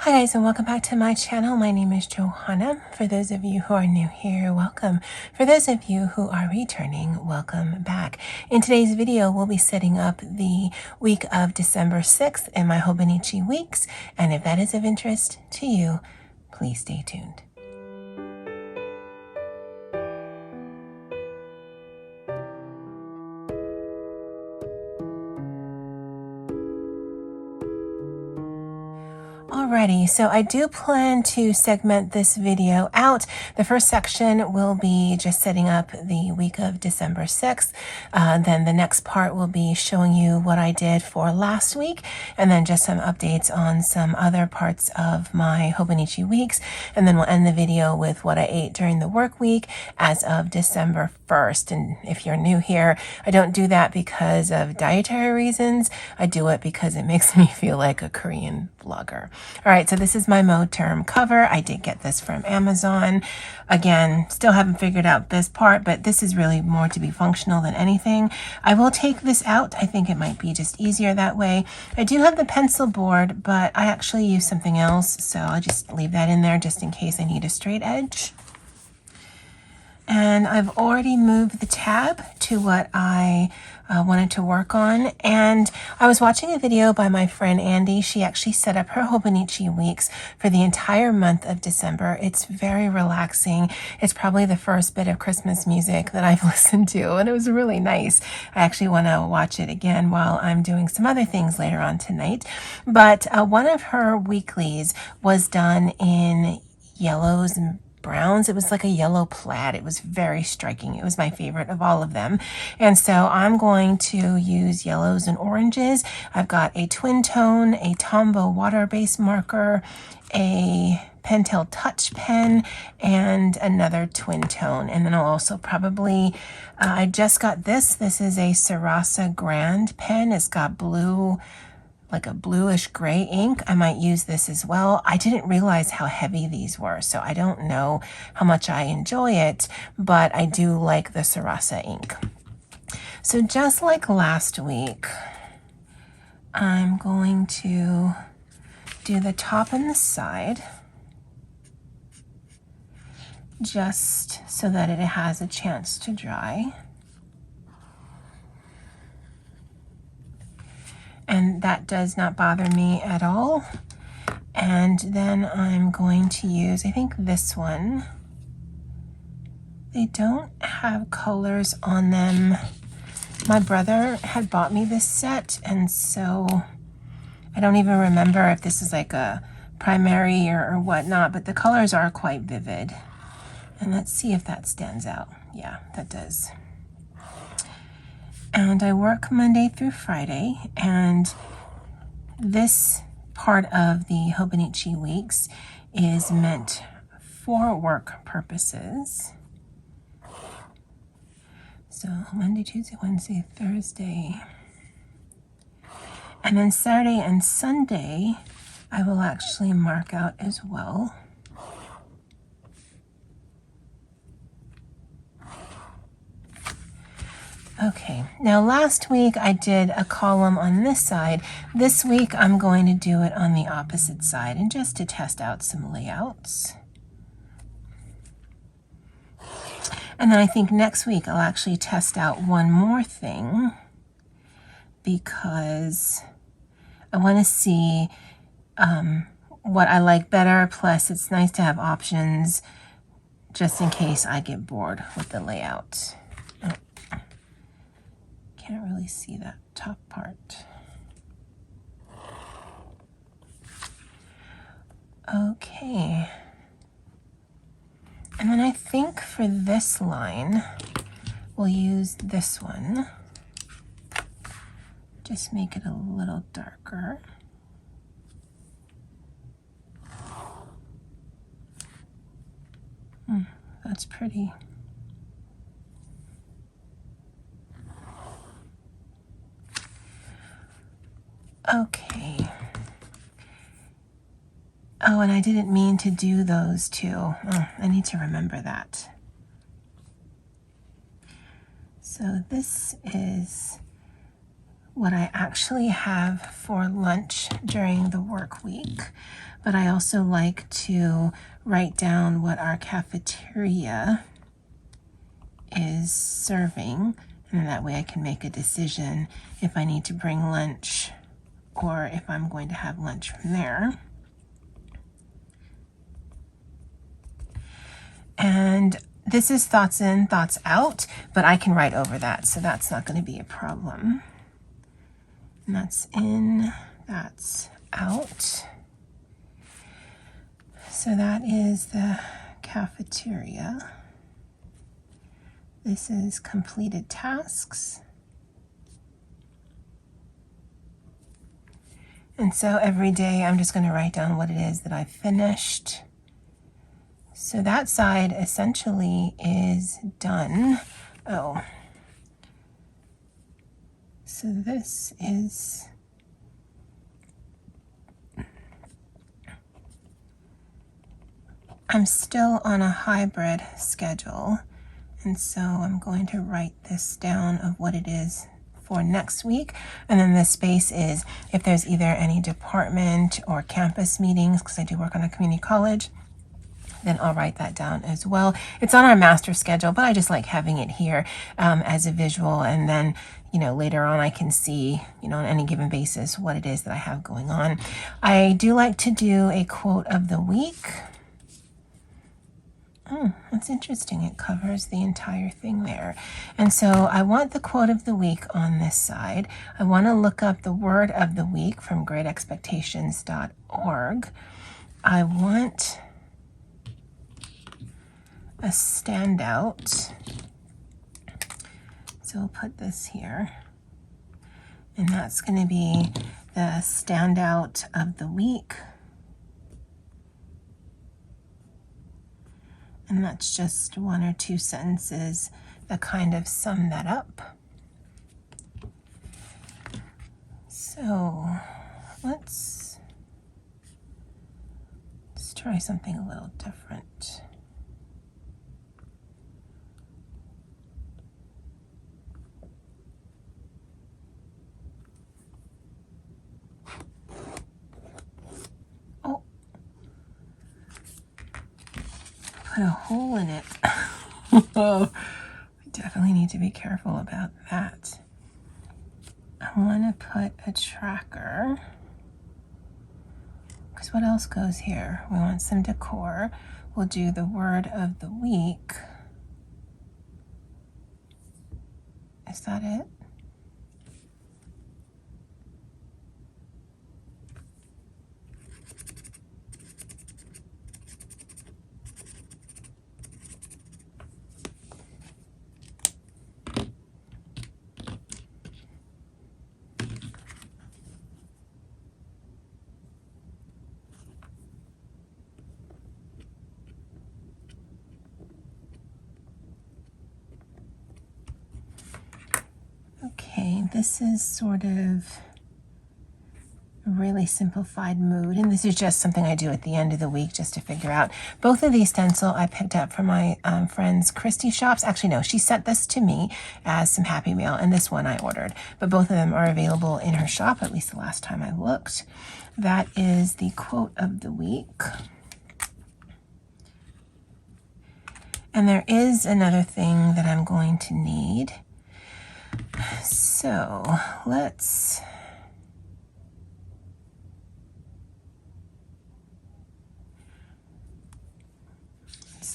Hi guys, and welcome back to my channel. My name is Johanna. For those of you who are new here, welcome. For those of you who are returning, welcome back. In today's video, we'll be setting up the week of December 6th in my Hobonichi Weeks, and if that is of interest to you, please stay tuned. Alrighty, so I do plan to segment this video out. The first section will be just setting up the week of December 6th. Then the next part will be showing you what I did for last week, and then just some updates on some other parts of my Hobonichi Weeks. And then we'll end the video with what I ate during the work week as of December 1st. And if you're new here, I don't do that because of dietary reasons. I do it because it makes me feel like a Korean vlogger. All right, so this is my mode term cover. I did get this from Amazon. Again, still haven't figured out this part, but this is really more to be functional than anything. I will take this out. I think it might be just easier that way. I do have the pencil board, but I actually use something else, so I'll just leave that in there just in case I need a straight edge. And I've already moved the tab to what I wanted to work on. And I was watching a video by my friend Andy. She actually set up her Hobonichi Weeks for the entire month of December. It's very relaxing. It's probably the first bit of Christmas music that I've listened to, and it was really nice. I actually want to watch it again while I'm doing some other things later on tonight. But one of her weeklies was done in yellows and browns. It was like a yellow plaid. It was very striking. It was my favorite of all of them. And so I'm going to use yellows and oranges. I've got a twin tone, a Tombow water-based marker, a Pentel touch pen, and another twin tone. And then I'll also probably, I just got this. This is a Sarasa Grand pen. It's got blue, like a bluish gray ink. I might use this as well. I didn't realize how heavy these were, so I don't know how much I enjoy it, but I do like the Sarasa ink. So just like last week, I'm going to do the top and the side, just so that it has a chance to dry. And that does not bother me at all. And then I'm going to use, I think this one. They don't have colors on them. My brother had bought me this set, and so I don't even remember if this is like a primary or whatnot, but the colors are quite vivid. And let's see if that stands out. Yeah, that does. And I work Monday through Friday, and this part of the Hobonichi Weeks is meant for work purposes. So Monday, Tuesday, Wednesday, Thursday, and then Saturday and Sunday I will actually mark out as well. Okay, now last week I did a column on this side. This week I'm going to do it on the opposite side, and just to test out some layouts. And then I think next week I'll actually test out one more thing, because I want to see what I like better, plus it's nice to have options just in case I get bored with the layout. Can't really see that top part. Okay. And then I think for this line, we'll use this one. Just make it a little darker. That's pretty. Okay. Oh, and I didn't mean to do those two. Oh, I need to remember that. So this is what I actually have for lunch during the work week, but I also like to write down what our cafeteria is serving, and that way I can make a decision if I need to bring lunch or if I'm going to have lunch from there. And this is thoughts in, thoughts out, but I can write over that, so that's not going to be a problem. And that's in, that's out. So that is the cafeteria. This is completed tasks. And so every day I'm just going to write down what it is that I've finished. So that side essentially is done. Oh, so this is, I'm still on a hybrid schedule, and so I'm going to write this down of what it is for next week. And then this space is if there's either any department or campus meetings, because I do work on a community college, then I'll write that down as well. It's on our master schedule, but I just like having it here as a visual. And then, you know, later on I can see, you know, on any given basis what it is that I have going on. I do like to do a quote of the week. Oh, that's interesting. It covers the entire thing there. And so I want the quote of the week on this side. I want to look up the word of the week from greatexpectations.org. I want a standout. So we'll put this here. And that's going to be the standout of the week. And that's just one or two sentences that kind of sum that up. So let's try something a little different. Put a hole in it. Oh, I definitely need to be careful about that. I want to put a tracker, because what else goes here? We want some decor. We'll do the word of the week. Is that it? Okay, this is sort of a really simplified mood, and this is just something I do at the end of the week just to figure out. Both of these stencil I picked up from my friend's Christy shops. Actually, no, she sent this to me as some Happy Mail, and this one I ordered. But both of them are available in her shop, at least the last time I looked. That is the quote of the week. And there is another thing that I'm going to need. So let's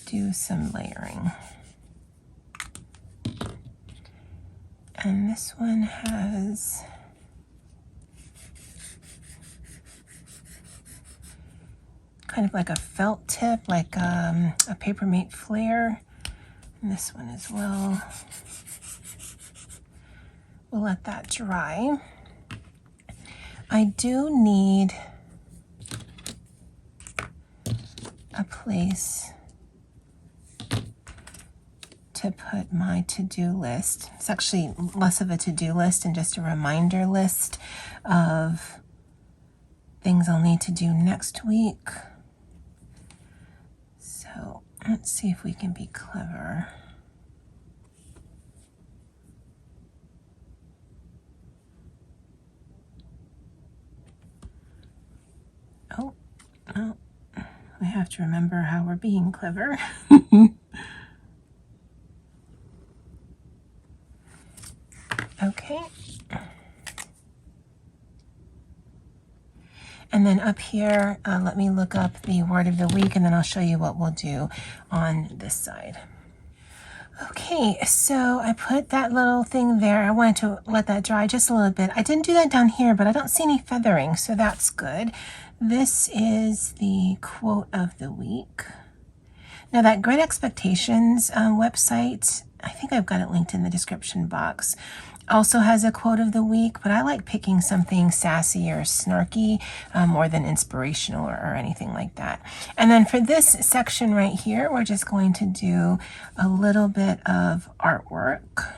do some layering. And this one has kind of like a felt tip, like a Papermate flare. And this one as well. We'll let that dry. I do need a place to put my to-do list. It's actually less of a to-do list and just a reminder list of things I'll need to do next week. So let's see if we can be clever. Oh, well, we have to remember how we're being clever. Okay. And then up here, let me look up the word of the week, and then I'll show you what we'll do on this side. Okay, so I put that little thing there. I wanted to let that dry just a little bit. I didn't do that down here, but I don't see any feathering, so that's good. This is the quote of the week. Now that Great Expectations website, I think I've got it linked in the description box, also has a quote of the week, but I like picking something sassy or snarky more than inspirational or anything like that. And then for this section right here, we're just going to do a little bit of artwork.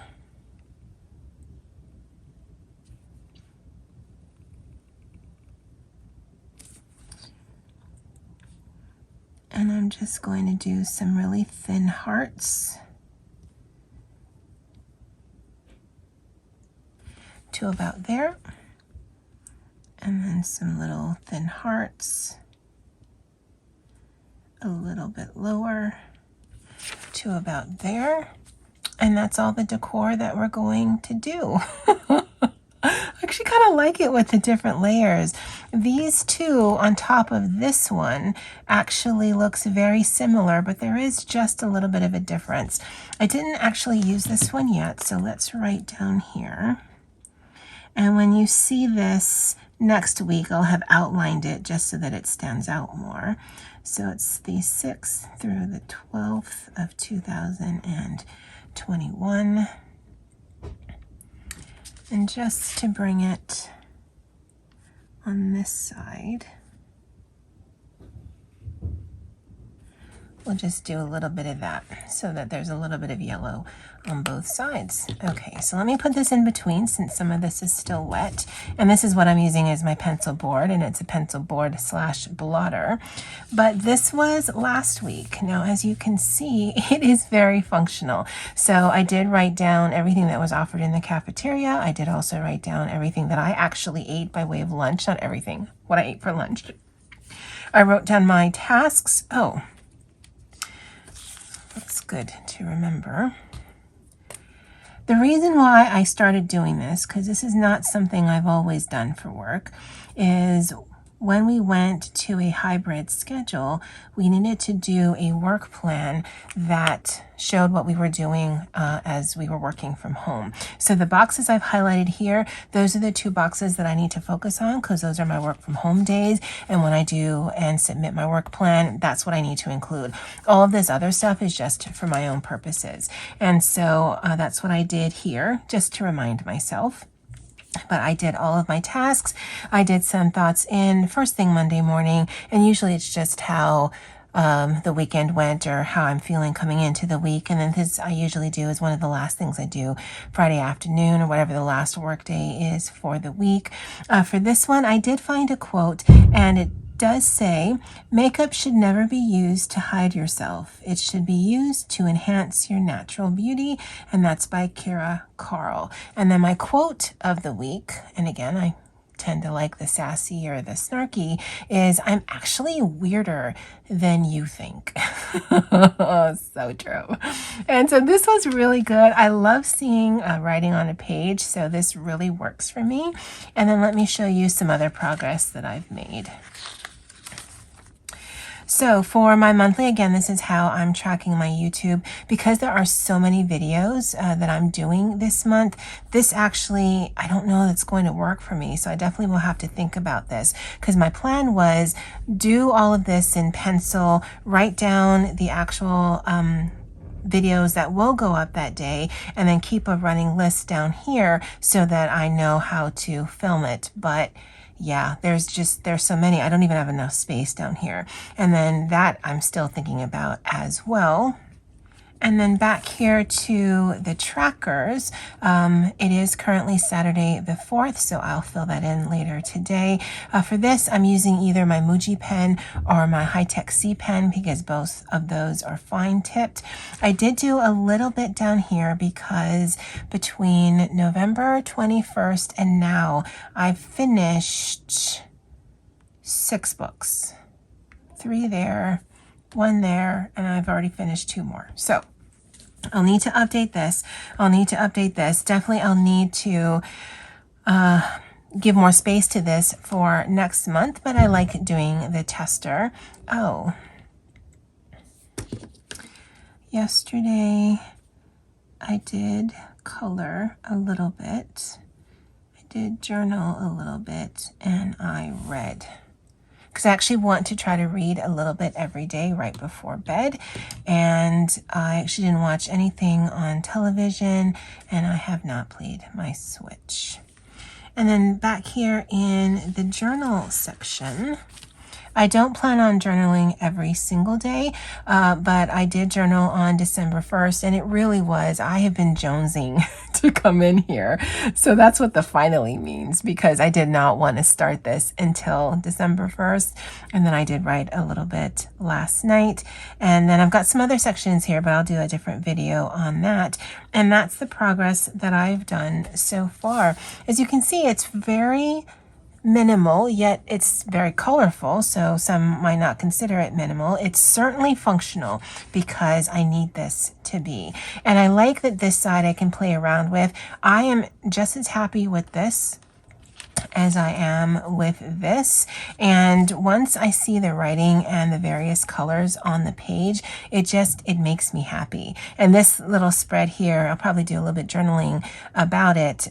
And I'm just going to do some really thin hearts to about there, and then some little thin hearts a little bit lower to about there. And that's all the decor that we're going to do. I actually kind of like it with the different layers. These two on top of this one actually looks very similar, but there is just a little bit of a difference. I didn't actually use this one yet, so let's write down here. And when you see this next week, I'll have outlined it just so that it stands out more. So it's the 6th through the 12th of 2021. And just to bring it on this side, we'll just do a little bit of that so that there's a little bit of yellow on both sides. Okay, so let me put this in between since some of this is still wet. And this is what I'm using as my pencil board, and it's a pencil board / blotter. But this was last week. Now, as you can see, it is very functional. So I did write down everything that was offered in the cafeteria. I did also write down everything that I actually ate by way of lunch, not everything, what I ate for lunch. I wrote down my tasks. Oh, that's good to remember. The reason why I started doing this, because this is not something I've always done for work, is when we went to a hybrid schedule, we needed to do a work plan that showed what we were doing as we were working from home. So the boxes I've highlighted here, those are the 2 boxes that I need to focus on because those are my work from home days. And when I do and submit my work plan, that's what I need to include. All of this other stuff is just for my own purposes. And so that's what I did here, just to remind myself. But I did all of my tasks. I did some thoughts in first thing Monday morning, and usually it's just how the weekend went or how I'm feeling coming into the week. And then this I usually do is one of the last things I do Friday afternoon or whatever the last work day is for the week. For this one, I did find a quote, and it does say, makeup should never be used to hide yourself. It should be used to enhance your natural beauty. And that's by Cary. And then my quote of the week, and again, I tend to like the sassy or the snarky, is I'm actually weirder than you think. So true. And so this was really good. I love seeing writing on a page, so this really works for me. And then let me show you some other progress that I've made. So for my monthly, again, this is how I'm tracking my YouTube. Because there are so many videos that I'm doing this month, this actually, I don't know that's going to work for me. So I definitely will have to think about this, because my plan was do all of this in pencil, write down the actual videos that will go up that day, and then keep a running list down here so that I know how to film it. But yeah, there's so many. I don't even have enough space down here. And then that I'm still thinking about as well. And then back here to the trackers, it is currently Saturday the 4th, so I'll fill that in later today. For this, I'm using either my Muji pen or my High-Tech C pen because both of those are fine tipped. I did do a little bit down here because between November 21st and now, I've finished 6 books. 3 there, 1 there, and I've already finished 2 more. So I'll need to update this. Definitely I'll need to give more space to this for next month, but I like doing the tester. Oh, yesterday I did color a little bit. I did journal a little bit, and I read. Because I actually want to try to read a little bit every day right before bed. And I actually didn't watch anything on television, and I have not played my Switch. And then back here in the journal section, I don't plan on journaling every single day, but I did journal on December 1st, and it really was, I have been jonesing to come in here. So that's what the finally means, because I did not want to start this until December 1st. And then I did write a little bit last night. And then I've got some other sections here, but I'll do a different video on that. And that's the progress that I've done so far. As you can see, it's very minimal, yet it's very colorful, so some might not consider it minimal. It's certainly functional because I need this to be. And I like that this side I can play around with. I am just as happy with this as I am with this. And once I see the writing and the various colors on the page, it makes me happy. And this little spread here, I'll probably do a little bit journaling about it,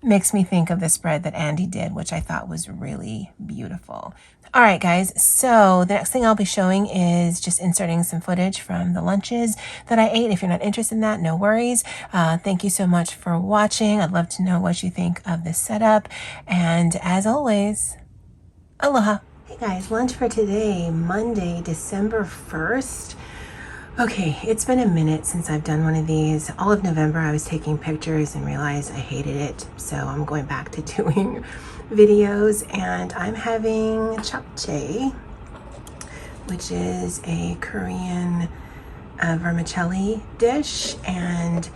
makes me think of the spread that Andy did, which I thought was really beautiful. All right, guys, so the next thing I'll be showing is just inserting some footage from the lunches that I ate. If you're not interested in that, no worries. Thank you so much for watching. I'd love to know what you think of this setup. And as always, aloha. Hey guys, lunch for today, Monday, December 1st. Okay, it's been a minute since I've done one of these. All of November I was taking pictures and realized I hated it. So I'm going back to doing videos, and I'm having japchae, which is a Korean vermicelli dish. And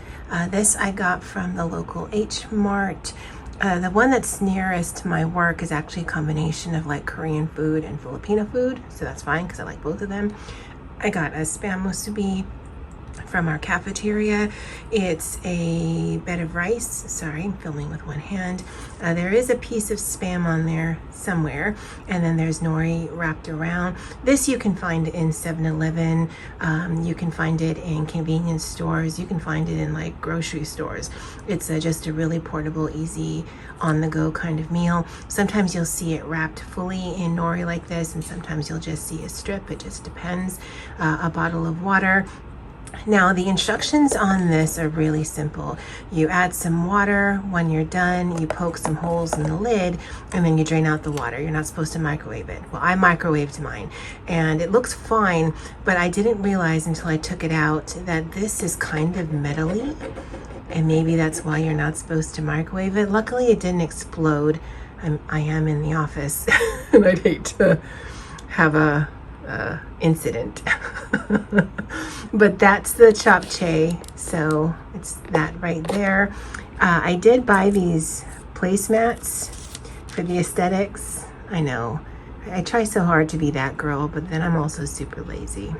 this I got from the local H Mart. The one that's nearest to my work is actually a combination of like Korean food and Filipino food, so that's fine because I like both of them. I got a spam musubi from our cafeteria. It's a bed of rice. Sorry, I'm filming with one hand. There is a piece of spam on there somewhere, and then there's nori wrapped around. This you can find in 7-Eleven. You can find it in convenience stores. You can find it in like grocery stores. It's just a really portable, easy, on-the-go kind of meal. Sometimes you'll see it wrapped fully in nori like this, and sometimes you'll just see a strip. It just depends. A bottle of water. Now, the instructions on this are really simple. You add some water. When you're done, you poke some holes in the lid, and then you drain out the water. You're not supposed to microwave it. Well, I microwaved mine, and it looks fine, but I didn't realize until I took it out that this is kind of metally, and maybe that's why you're not supposed to microwave it. Luckily, it didn't explode. I am in the office, and I'd hate to have a incident. But that's the japchae, so it's that right there. I did buy these placemats for the aesthetics. I know, I try so hard to be that girl, but then I'm also super lazy.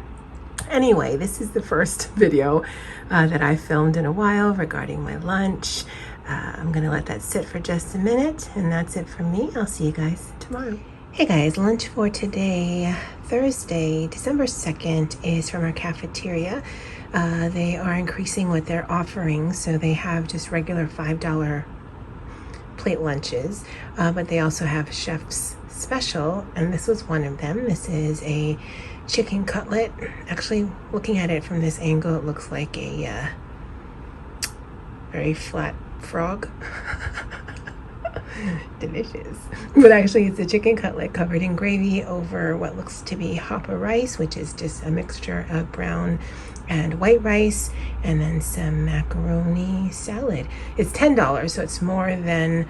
Anyway, this is the first video that I filmed in a while regarding my lunch. I'm gonna let that sit for just a minute, and that's it from me. I'll see you guys tomorrow. Hey guys, lunch for today, Thursday, December 2nd, is from our cafeteria. They are increasing what they're offering, so they have just regular $5 plate lunches, but they also have chef's special, and this was one of them. This is a chicken cutlet. Actually, looking at it from this angle, it looks like a very flat frog. Delicious. But actually, it's a chicken cutlet covered in gravy over what looks to be hopper rice, which is just a mixture of brown and white rice, and then some macaroni salad. It's $10, so it's more than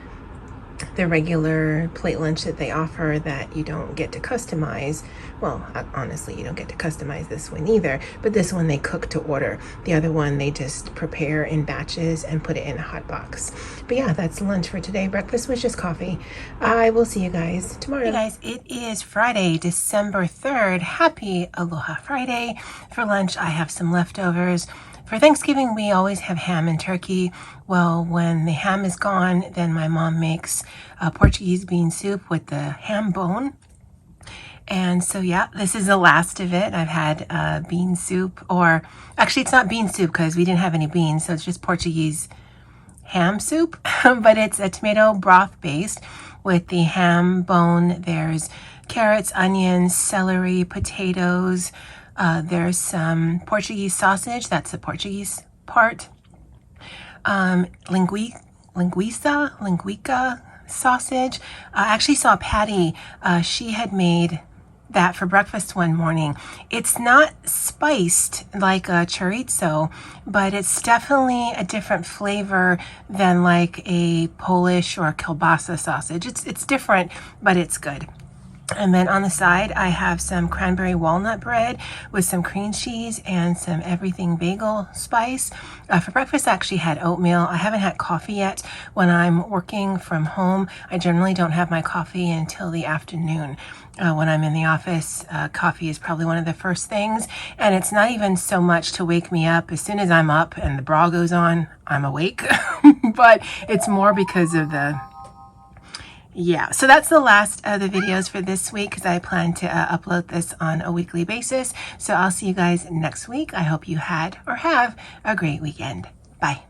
the regular plate lunch that they offer that you don't get to customize. Well, honestly, you don't get to customize this one either, but this one they cook to order. The other one they just prepare in batches and put it in a hot box. But yeah, that's lunch for today. Breakfast was just coffee. I will see you guys tomorrow. Hey guys, it is Friday, December 3rd. Happy Aloha Friday. For lunch, I have some leftovers. For Thanksgiving, we always have ham and turkey. Well, when the ham is gone, then my mom makes Portuguese bean soup with the ham bone. And so, yeah, this is the last of it. I've had bean soup, or actually it's not bean soup because we didn't have any beans. So it's just Portuguese ham soup, but it's a tomato broth based with the ham bone. There's carrots, onions, celery, potatoes. There's some Portuguese sausage. That's the Portuguese part. Linguica sausage. I actually saw Patty. She had made that for breakfast one morning. It's not spiced like a chorizo, but it's definitely a different flavor than like a Polish or kielbasa sausage. It's different, but it's good. And then on the side, I have some cranberry walnut bread with some cream cheese and some everything bagel spice. For breakfast, I actually had oatmeal. I haven't had coffee yet. When I'm working from home, I generally don't have my coffee until the afternoon. When I'm in the office, coffee is probably one of the first things. And it's not even so much to wake me up. As soon as I'm up and the bra goes on, I'm awake. But it's more because of so that's the last of the videos for this week because I plan to upload this on a weekly basis. So I'll see you guys next week. I hope you had or have a great weekend. Bye.